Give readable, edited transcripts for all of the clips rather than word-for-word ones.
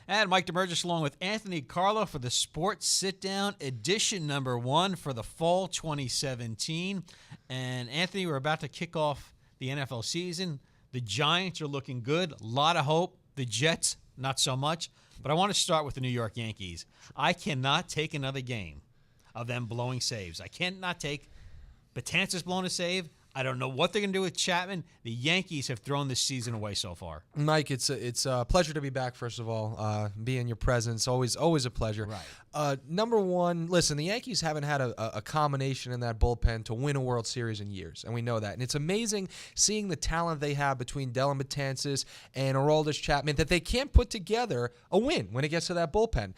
And Mike Damergis along with Anthony Carlo for the Sports Sit-Down edition number 1 for the fall 2017. And Anthony, we're about to kick off the NFL season. The Giants are looking good. A lot of hope. The Jets, not so much. But I want to start with the New York Yankees. I cannot take another game of them blowing saves. I cannot take Betances blowing a save. I don't know what they're going to do with Chapman. The Yankees have thrown this season away so far. Mike, it's a pleasure to be back, first of all. Be in your presence. Always a pleasure. Right. Number one, listen, the Yankees haven't had a combination in that bullpen to win a World Series in years, and we know that. And it's amazing seeing the talent they have between Dellin Betances and Aroldis Chapman that they can't put together a win when it gets to that bullpen.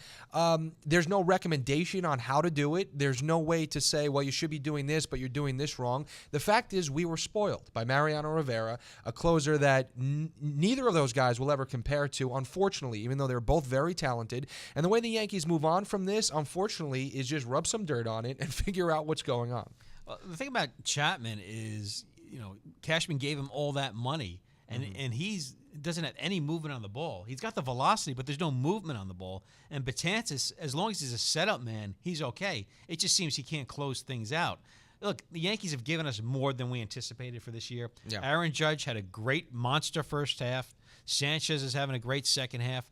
There's no recommendation on how to do it. There's no way to say, well, you should be doing this, but you're doing this wrong. The fact is we were spoiled by Mariano Rivera, a closer that neither of those guys will ever compare to, unfortunately, even though they're both very talented. And the way the Yankees move on from this, unfortunately, is just rub some dirt on it and figure out what's going on. Well, the thing about Chapman is, Cashman gave him all that money, and he's doesn't have any movement on the ball. He's got the velocity, but there's no movement on the ball. And Betances, as long as he's a setup man, he's okay. It just seems he can't close things out. Look, the Yankees have given us more than we anticipated for this year. Yeah. Aaron Judge had a great monster first half. Sanchez is having a great second half.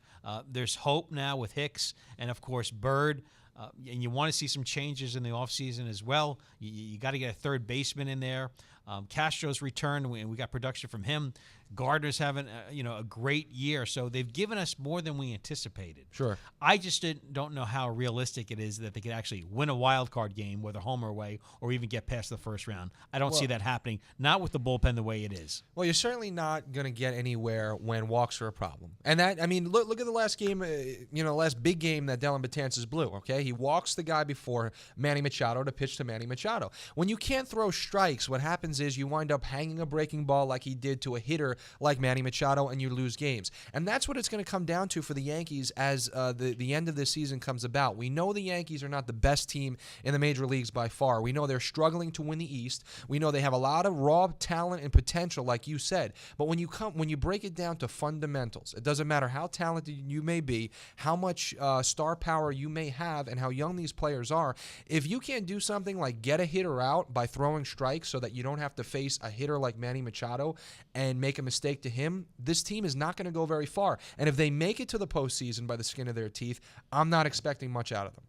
There's hope now with Hicks and, of course, Bird. And you want to see some changes in the offseason as well. You got to get a third baseman in there. Castro's returned, and we got production from him. Gardner's having a great year, so they've given us more than we anticipated. Sure. I just don't know how realistic it is that they could actually win a wild card game, whether home or away, or even get past the first round. I don't see that happening, not with the bullpen the way it is. Well, you're certainly not going to get anywhere when walks are a problem. And that, I mean, look at the last game, last big game that Dellin Betances blew, okay? He walks the guy before Manny Machado to pitch to Manny Machado. When you can't throw strikes, what happens is you wind up hanging a breaking ball like he did to a hitter like Manny Machado, and you lose games. And that's what it's going to come down to for the Yankees as the end of this season comes about. We know the Yankees are not the best team in the major leagues by far. We know they're struggling to win the East. We know they have a lot of raw talent and potential, like you said. But when you break it down to fundamentals, it doesn't matter how talented you may be, how much star power you may have, and how young these players are. If you can't do something like get a hitter out by throwing strikes so that you don't have to face a hitter like Manny Machado and make a mistake to him, this team is not going to go very far. And if they make it to the postseason by the skin of their teeth, I'm not expecting much out of them.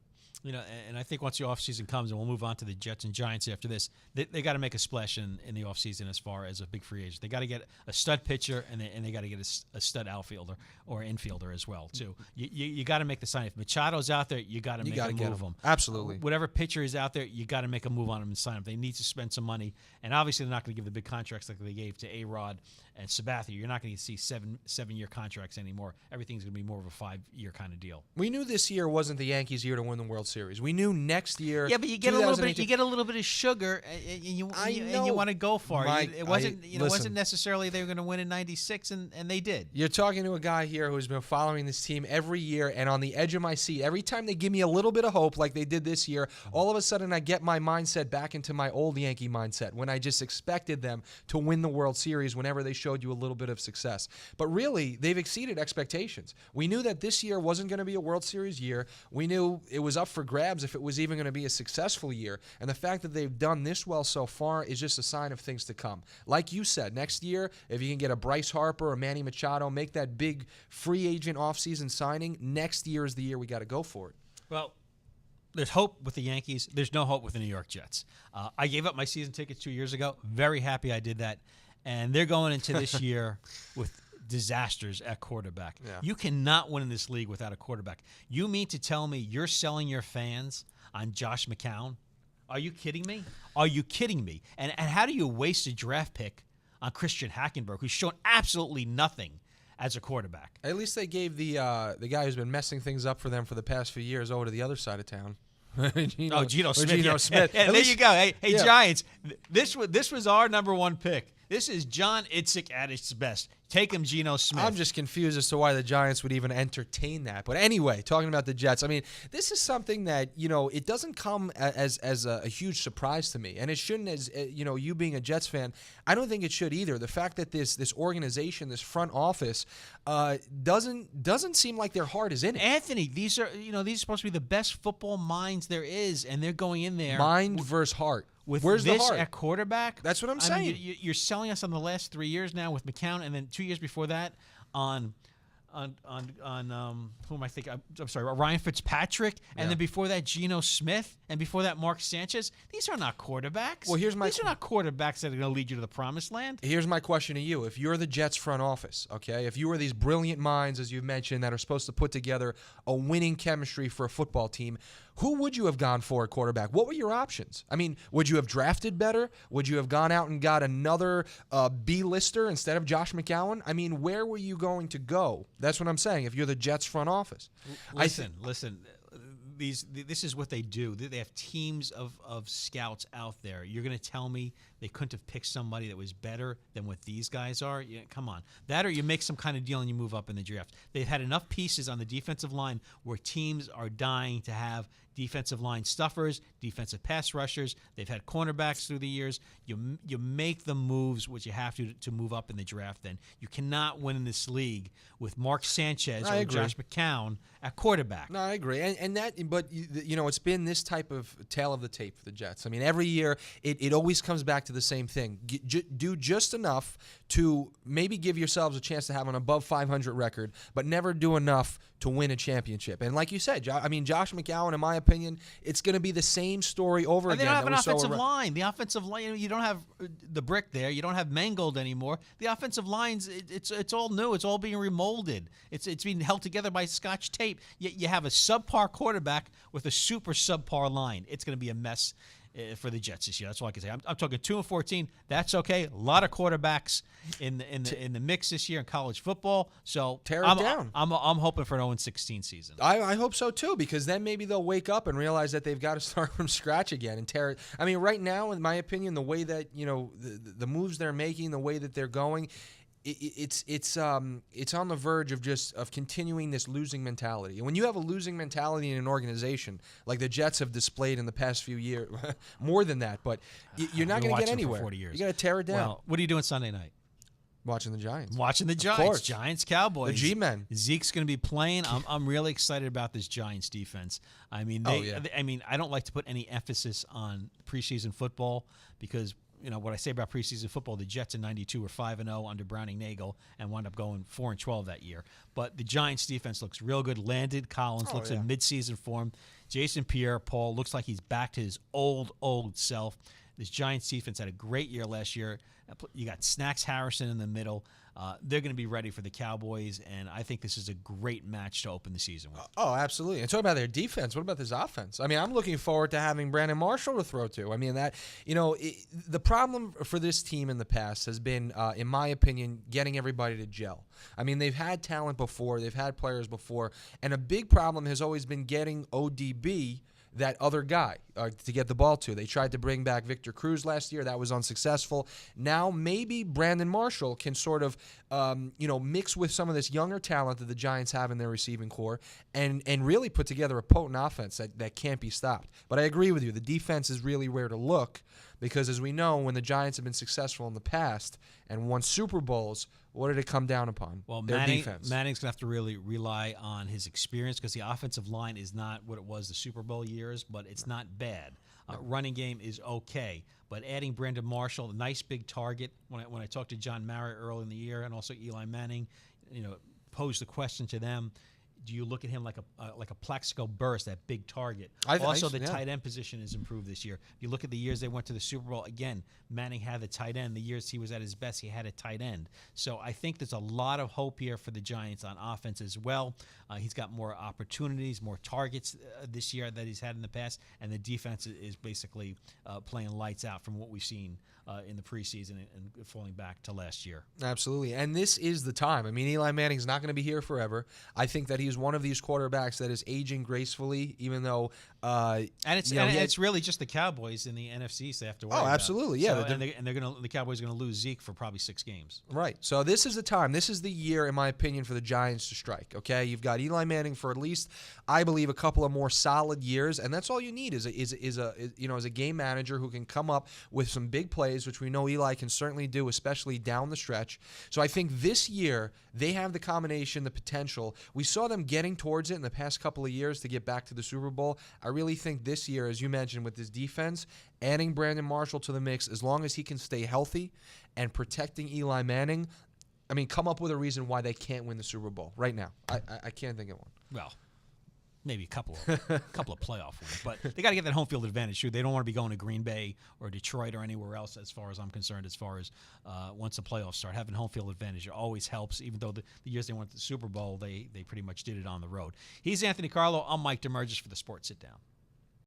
And I think once the offseason comes, and we'll move on to the Jets and Giants after this, they got to make a splash in the offseason as far as a big free agent. They got to get a stud pitcher, and they got to get a stud outfielder or infielder as well, too. You got to make the sign. If Machado's out there, you got to move him. Absolutely. Whatever pitcher is out there, you got to make a move on him and sign him. They need to spend some money, and obviously they're not going to give the big contracts like they gave to A-Rod and Sabathia. You're not going to see seven-year contracts anymore. Everything's going to be more of a 5-year kind of deal. We knew this year wasn't the Yankees' year to win the World Series. We knew next year. Yeah, but you get a little bit. You get a little bit of sugar, and you want to go for it. It wasn't necessarily they were going to win in '96, and they did. You're talking to a guy here who's been following this team every year, and on the edge of my seat, every time they give me a little bit of hope, like they did this year, all of a sudden I get my mindset back into my old Yankee mindset when I just expected them to win the World Series whenever they showed you a little bit of success. But really, they've exceeded expectations. We knew that this year wasn't going to be a World Series year. We knew it was up for grabs if it was even going to be a successful year. And the fact that they've done this well so far is just a sign of things to come. Like you said, next year, if you can get a Bryce Harper or Manny Machado, make that big free agent offseason signing, next year is the year we got to go for it. Well, there's hope with the Yankees. There's no hope with the New York Jets. I gave up my season tickets 2 years ago. Very happy I did that. And they're going into this year with disasters at quarterback. Yeah. You cannot win in this league without a quarterback. You mean to tell me you're selling your fans on Josh McCown? Are you kidding me? Are you kidding me? And how do you waste a draft pick on Christian Hackenberg, who's shown absolutely nothing as a quarterback? At least they gave the guy who's been messing things up for them for the past few years over to the other side of town. Geno Smith. Geno Smith. And there you go. Hey, Giants, this was our number one pick. This is John Idzik at its best. Take him, Geno Smith. I'm just confused as to why the Giants would even entertain that. But anyway, talking about the Jets, I mean, this is something that, it doesn't come as a huge surprise to me. And it shouldn't, as you being a Jets fan, I don't think it should either. The fact that this organization, this front office, doesn't seem like their heart is in it. Anthony, these are supposed to be the best football minds there is, and they're going in there. Mind versus heart. Where's the this heart? At quarterback? That's what I'm saying. You're selling us on the last 3 years now with McCown, and then 2 years before that on who am I thinking? I'm sorry, Ryan Fitzpatrick, and then before that Geno Smith, and before that Mark Sanchez. These are not quarterbacks. Well, these are not quarterbacks that are going to lead you to the promised land. Here's my question to you: if you're the Jets front office, okay, if you were these brilliant minds, as you mentioned, that are supposed to put together a winning chemistry for a football team, who would you have gone for at quarterback? What were your options? I mean, would you have drafted better? Would you have gone out and got another B-lister instead of Josh McCown? I mean, where were you going to go? That's what I'm saying. If you're the Jets front office, listen. This is what they do. They have teams of scouts out there. You're going to tell me they couldn't have picked somebody that was better than what these guys are? Yeah, come on. That, or you make some kind of deal and you move up in the draft. They've had enough pieces on the defensive line where teams are dying to have defensive line stuffers, defensive pass rushers. They've had cornerbacks through the years. You make the moves what you have to move up in the draft. Then you cannot win in this league with Mark Sanchez or Josh McCown at quarterback. No, I agree, and that, but it's been this type of tale of the tape for the Jets. I mean, every year it always comes back to the same thing. Do just enough to maybe give yourselves a chance to have an above 500 record, but never do enough to win a championship. And like you said, Josh McCown, in my opinion, it's going to be the same story over again. They don't have an offensive line. The offensive line, you don't have the brick there. You don't have Mangold anymore. The offensive lines, it's all new. It's all being remolded. It's being held together by Scotch tape. You have a subpar quarterback with a super subpar line. It's going to be a mess for the Jets this year. That's all I can say. I'm talking 2-14. That's okay. A lot of quarterbacks in the mix this year in college football. So tear it down. I'm hoping for an 0-16 season. I hope so too, because then maybe they'll wake up and realize that they've got to start from scratch again and tear it. I mean, right now, in my opinion, the way that the moves they're making, the way that they're going, it's on the verge of continuing this losing mentality. And when you have a losing mentality in an organization like the Jets have displayed in the past few years, more than that, but you're not going to get anywhere. 40 years. You got to tear it down. Well, what are you doing Sunday night? Watching the Giants. Of course. Giants, Cowboys. The G-men. Zeke's going to be playing. I'm really excited about this Giants defense. I mean, I don't like to put any emphasis on preseason football because what I say about preseason football, the Jets in '92 were 5-0 under Browning Nagel and wound up going 4-12 that year. But the Giants defense looks real good. Landon Collins looks in midseason form. Jason Pierre-Paul looks like he's back to his old self. This Giants defense had a great year last year. You got Snacks Harrison in the middle. They're going to be ready for the Cowboys, and I think this is a great match to open the season with. Oh, absolutely. And talking about their defense, what about this offense? I mean, I'm looking forward to having Brandon Marshall to throw to. I mean, the problem for this team in the past has been, in my opinion, getting everybody to gel. I mean, they've had talent before. They've had players before. And a big problem has always been getting ODB, that other guy, to get the ball to. They tried to bring back Victor Cruz last year. That was unsuccessful. Now maybe Brandon Marshall can sort of, mix with some of this younger talent that the Giants have in their receiving core and really put together a potent offense that can't be stopped. But I agree with you. The defense is really where to look because, as we know, when the Giants have been successful in the past and won Super Bowls, what did it come down upon? Well, their defense. Manning's going to have to really rely on his experience because the offensive line is not what it was the Super Bowl years, but it's not bad. Running game is okay. But adding Brandon Marshall, a nice big target. When I talked to John Mara early in the year and also Eli Manning, posed the question to them, do you look at him like a Plaxico Burress, that big target? The tight end position has improved this year. If you look at the years they went to the Super Bowl, again, Manning had the tight end. The years he was at his best, he had a tight end. So I think there's a lot of hope here for the Giants on offense as well. He's got more opportunities, more targets this year that he's had in the past, and the defense is basically playing lights out from what we've seen in the preseason and falling back to last year. Absolutely. And this is the time. I mean, Eli Manning's not going to be here forever. I think that he's one of these quarterbacks that is aging gracefully, even though and it's really just the Cowboys in the NFC they have to worry about. Oh, absolutely. Yeah. So, the Cowboys are going to lose Zeke for probably 6 games. Right. So this is the time. This is the year, in my opinion, for the Giants to strike. Okay, you've got Eli Manning for at least, I believe, a couple of more solid years, and that's all you need is a game manager who can come up with some big plays, which we know Eli can certainly do, especially down the stretch. So I think this year they have the combination, the potential. We saw them getting towards it in the past couple of years to get back to the Super Bowl. I really think this year, as you mentioned, with this defense, adding Brandon Marshall to the mix, as long as he can stay healthy and protecting Eli Manning, I mean, come up with a reason why they can't win the Super Bowl right now. I can't think of one. Well, maybe a couple of playoff wins, but they got to get that home field advantage too. They don't want to be going to Green Bay or Detroit or anywhere else, as far as I'm concerned. As far as once the playoffs start, having home field advantage always helps. Even though the years they went to the Super Bowl, they pretty much did it on the road. He's Anthony Carlo. I'm Mike Damergis for the Sports Sit Down.